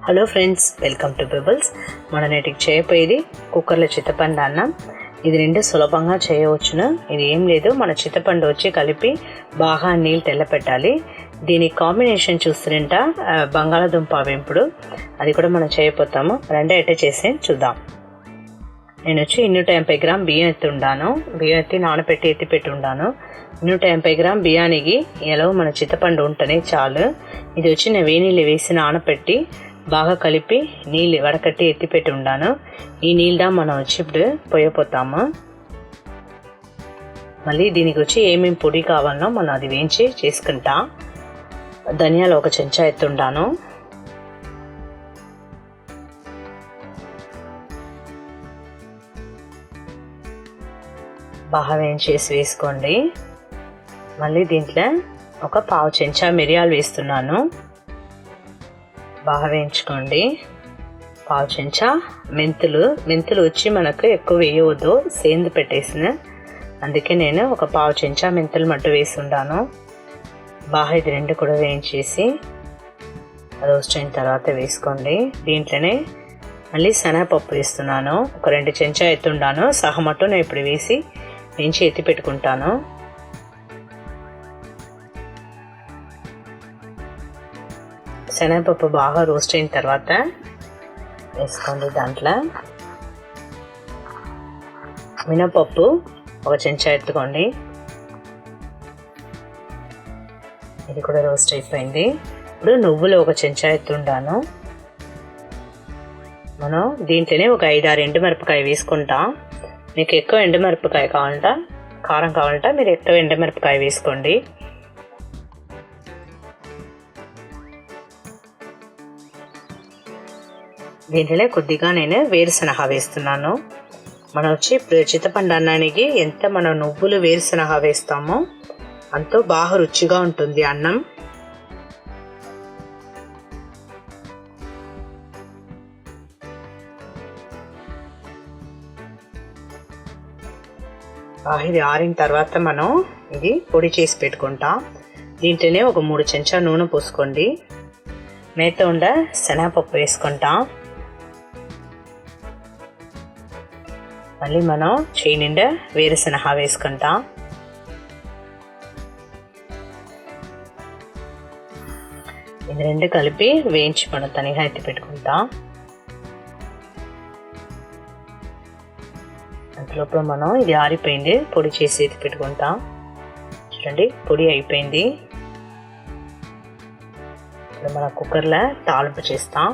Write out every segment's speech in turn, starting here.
Hello friends, welcome to pebbles. మన నేటికి చేయపోయేది కుక్కర్లో చింతపండు అన్నం. ఇది రెండు సులభంగా చేయవచ్చును. ఇది ఏం లేదు, మన చింతపండు వచ్చి కలిపి బాగా నీళ్ళు తెల్లపెట్టాలి. దీని కాంబినేషన్ చూస్తుంట బంగాళాదుంప వేంపుడు, అది కూడా మనం చేయబోతాము. రెండే అట్టే చేసి చూద్దాం. నేను వచ్చి 250 గ్రామ్ బియ్యం బియ్యం ఎత్తి నానబెట్టి ఎత్తిపెట్టి ఉండాను. 250 గ్రామ్ బియ్యానికి ఎలా మన చింతపండు ఉంటేనే చాలు. ఇది వచ్చి నేను వేనీళ్ళు వేసి నానబెట్టి బాగా కలిపి నీళ్ళు వడకట్టి ఎత్తిపెట్టి ఉండాను. ఈ నీళ్ళ మనం వచ్చి ఇప్పుడు పోయపోతాము. మళ్ళీ దీనికి వచ్చి ఏమేమి పొడి కావాలనో మనం అది వేయించి చేసుకుంటా. ధనియాలు 1 చెంచా ఎత్తుండాను. బాగా వేయించేసి వేసుకోండి. మళ్ళీ దీంట్లో 1/4 చెంచా మిరియాలు వేస్తున్నాను. బాగా వేయించుకోండి. 1/4 చెంచా మెంతులు వచ్చి మనకు ఎక్కువ వేయవద్దు, సేందు పెట్టేసిన, అందుకే నేను 1/4 చెంచా మెంతులు మట్టు వేసి ఉండాను. బాగా ఇది రెండు కూడా వేయించేసి రోస్ట్ అయిన తర్వాత వేసుకోండి. దీంట్లోనే మళ్ళీ శనగపప్పు వేస్తున్నాను. 2 చెంచా ఎత్తుండాను. సహమట్టు నేను ఇప్పుడు వేసి వేయించి ఎత్తి పెట్టుకుంటాను. శనగపప్పు బాగా రోస్ట్ అయిన తర్వాత వేసుకోండి. దాంట్లో మినపప్పు 1 చెంచా ఎత్తుకోండి. ఇది కూడా రోస్ట్ అయిపోయింది. ఇప్పుడు నువ్వులు 1 చెంచా ఎత్తుండాను. మనం దీంట్లోనే 5-6 ఎండుమిరపకాయ వేసుకుంటాం. మీకు ఎక్కువ ఎండుమిరపకాయ కావాలంట, కారం కావాలంట మీరు ఎక్కువ ఎండుమిరపకాయ వేసుకోండి. దీంట్లోనే కొద్దిగా నేను వేరుశనగ వేస్తున్నాను. మనం వచ్చి ఇప్పుడు చింతపండు అన్నానికి ఎంత మనం నువ్వులు వేరుశనగ వేస్తామో అంతో బాగా రుచిగా ఉంటుంది అన్నం. ఇది ఆరిన తర్వాత మనం ఇది పొడి చేసి పెట్టుకుంటాం. దీంట్లోనే 3 చెంచా నూనె పోసుకోండి. మేత ఉండ శనగపప్పు వేసుకుంటాం. మళ్ళీ మనం చేయి నిండా వేరుశనగ వేసుకుంటాం. ఇది రెండు కలిపి వేయించి మనం తనిగా ఎత్తి పెట్టుకుంటాం. అంతలోపల మనం ఇది ఆరిపోయింది, పొడి చేసి ఎత్తి పెట్టుకుంటాం. చూడండి, పొడి అయిపోయింది. ఇప్పుడు మన కుక్కర్లో తాలింపు చేస్తాం.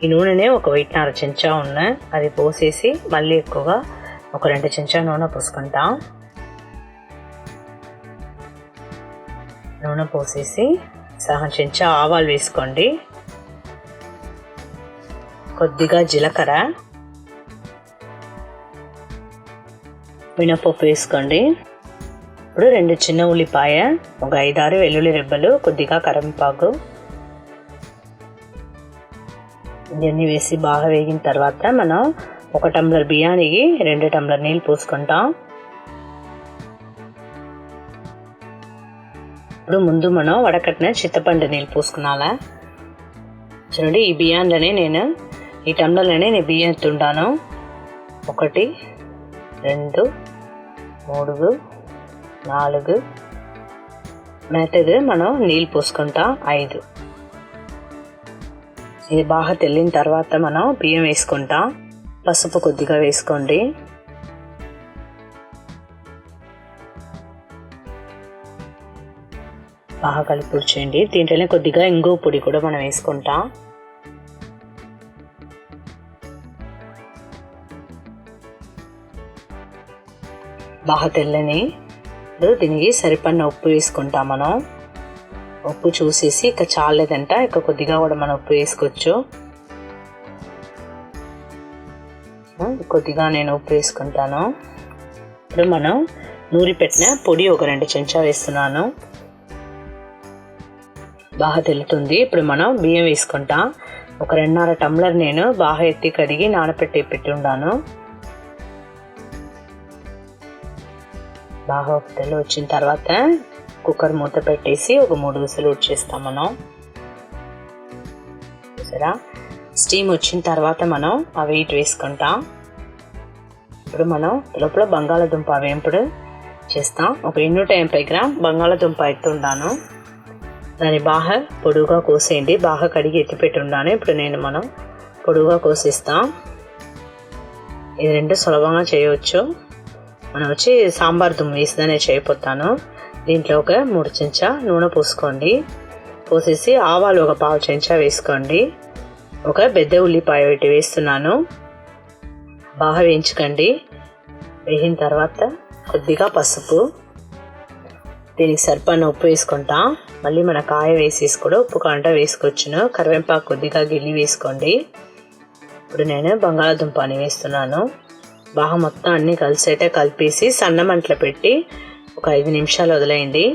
ఈ నూనెనే 1 చెంచా అది పోసేసి మళ్ళీ ఎక్కువగా 2 చెంచా నూనె పోసుకుంటాం. నూనె పోసేసి 1 చెంచా ఆవాలు వేసుకోండి. కొద్దిగా జీలకర్ర, మినపప్పు వేసుకోండి. ఇప్పుడు 2 చిన్న ఉల్లిపాయ, 5-6 వెల్లుల్లి రెబ్బలు, కొద్దిగా కరివేపాకు ఇవన్నీ వేసి బాగా వేగిన తర్వాత మనం 1 టంబ్లర్ బియ్యానికి 2 టంబ్లర్ నీళ్ళు పోసుకుంటాం. ఇప్పుడు ముందు మనం వడకట్టిన చింతపండు నీళ్ళు పోసుకున్నాలా. చూడండి, ఈ బియ్యంలోనే నేను ఈ టంబ్లర్లోనే నేను బియ్యం ఎత్తుండాను. 1 2 3 4 మెత్తది మనం నీళ్ళు పోసుకుంటాం. 5. ఇది బాగా తెల్లిన తర్వాత మనం బియ్యం వేసుకుంటాం. పసుపు కొద్దిగా వేసుకోండి. బాగా కలిపి ఉడిచేయండి. దీంట్లోనే కొద్దిగా ఇంగువ పొడి కూడా మనం వేసుకుంటాం. బాగా తెల్లని దీనికి సరిపడిన ఉప్పు వేసుకుంటాం. మనం ఉప్పు చూసేసి ఇక చాలేదంట, ఇక కొద్దిగా కూడా మనం ఉప్పు వేసుకోవచ్చు. కొద్దిగా నేను ఉప్పు వేసుకుంటాను. ఇప్పుడు మనం నూరి పెట్టిన పొడి 2 చెంచా వేస్తున్నాను. బాగా తెలుతుంది. ఇప్పుడు మనం బియ్యం వేసుకుంటాం. 2.5 టంబ్లర్ నేను బాగా ఎత్తి కడిగి నానపెట్టి ఉన్నాను. బాగా తెల్ల వచ్చిన తర్వాత కుక్కర్ మూత పెట్టేసి 3 విజిల్ ఉడిచేస్తాం మనం. చూసారా, స్టీమ్ వచ్చిన తర్వాత మనం ఆ వెయిట్ వేసుకుంటాం. ఇప్పుడు మనం లోపల బంగాళదుంప వేంపుడు చేస్తాం. ఒక 250 గ్రామ్ బంగాళదుంప ఎత్తుండాను. దాన్ని బాగా పొడువుగా కోసేయండి. బాగా కడిగి ఎత్తిపెట్టి ఉన్నాను. ఇప్పుడు మనం పొడువుగా కోసిస్తాం. ఇది 2 సులభంగా చేయవచ్చు. మనం వచ్చి సాంబార్ దుమ్ము వేసిదానే చేయపోతాను. దీంట్లో ఒక 3 చెంచా నూనె పోసుకోండి. పోసేసి ఆవాలు ఒక 1/2 చెంచా వేసుకోండి. ఒక పెద్ద ఉల్లిపాయ ఒకటి వేస్తున్నాను. బాగా వేయించుకోండి. వేగిన తర్వాత కొద్దిగా పసుపు, దీనికి సరిపడిన ఉప్పు వేసుకుంటాం. మళ్ళీ మన కాయ వేసేసి కూడా ఉప్పు కాంట వేసుకోవచ్చును. కరివేపాకు కొద్దిగా గిల్లి వేసుకోండి. ఇప్పుడు నేను బంగాళదుంపని వేస్తున్నాను. బాగా మొత్తం అన్నీ కలిసేటే కలిపేసి సన్న మంటలో పెట్టి ఒక 5 నిమిషాలు వదిలేయండి.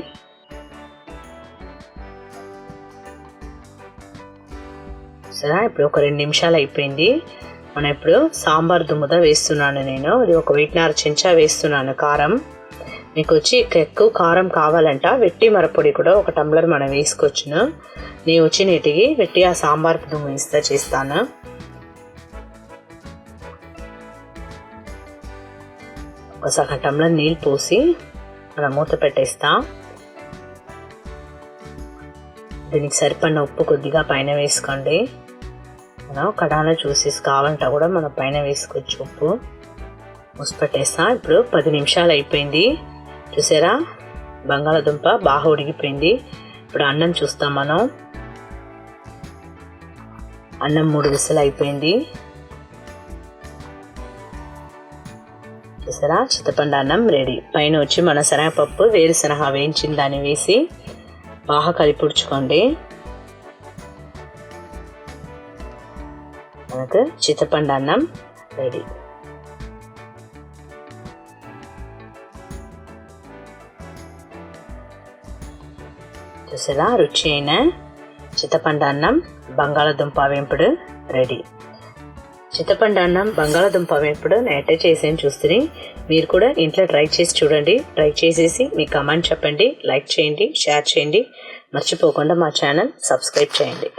సరే, ఇప్పుడు ఒక 2 నిమిషాలు అయిపోయింది. మనం ఇప్పుడు సాంబార్ దుమ్ముదా వేస్తున్నాను. నేను ఇది ఒక 1.5 చెంచా వేస్తున్నాను కారం. మీకు వచ్చి ఎక్కువ కారం కావాలంట వెట్టి మిరప్పొడి కూడా ఒక టంబ్లర్ మనం వేసుకోవచ్చును. నేను వచ్చి నీటికి వెట్టి ఆ సాంబార్ దుమ్ము వేస్తా చేస్తాను. ఒక సగం టంబ్లర్ నీళ్ళు పోసి మనం మూత పెట్టేస్తాం. దీనికి సరిపడిన ఉప్పు కొద్దిగా పైన వేసుకోండి. మనం కడాలో చూసేసి కావాలంటే కూడా మనం పైన వేసుకోవచ్చు ఉప్పు. మూసి పెట్టేస్తాం. ఇప్పుడు 10 నిమిషాలు అయిపోయింది. చూసారా, బంగాళదుంప బాగా ఉడికిపోయింది. ఇప్పుడు అన్నం చూస్తాం. మనం అన్నం 3 విసులు అయిపోయింది. చూసారా, చింతపండు అన్నం రెడీ. పైన వచ్చి మన శనగపప్పు వేరుశనగ వేయించిన దాన్ని వేసి బాగా కలిపుడ్చుకోండి. మనకు చింతపండు అన్నం రెడీ. చూసారా, రుచి అయిన చింతపండు అన్నం బంగాళదుంప వేంపుడు రెడీ. చింతపండు అన్నం బంగాళదుంప వేంపుడు నేటే చేసేని చూస్తుంది. మీరు కూడా ఇంట్లో ట్రై చేసి చూడండి. ట్రై చేసేసి మీ కమెంట్ చెప్పండి, లైక్ చేయండి, షేర్ చేయండి. మర్చిపోకుండా మా ఛానల్ సబ్స్క్రైబ్ చేయండి.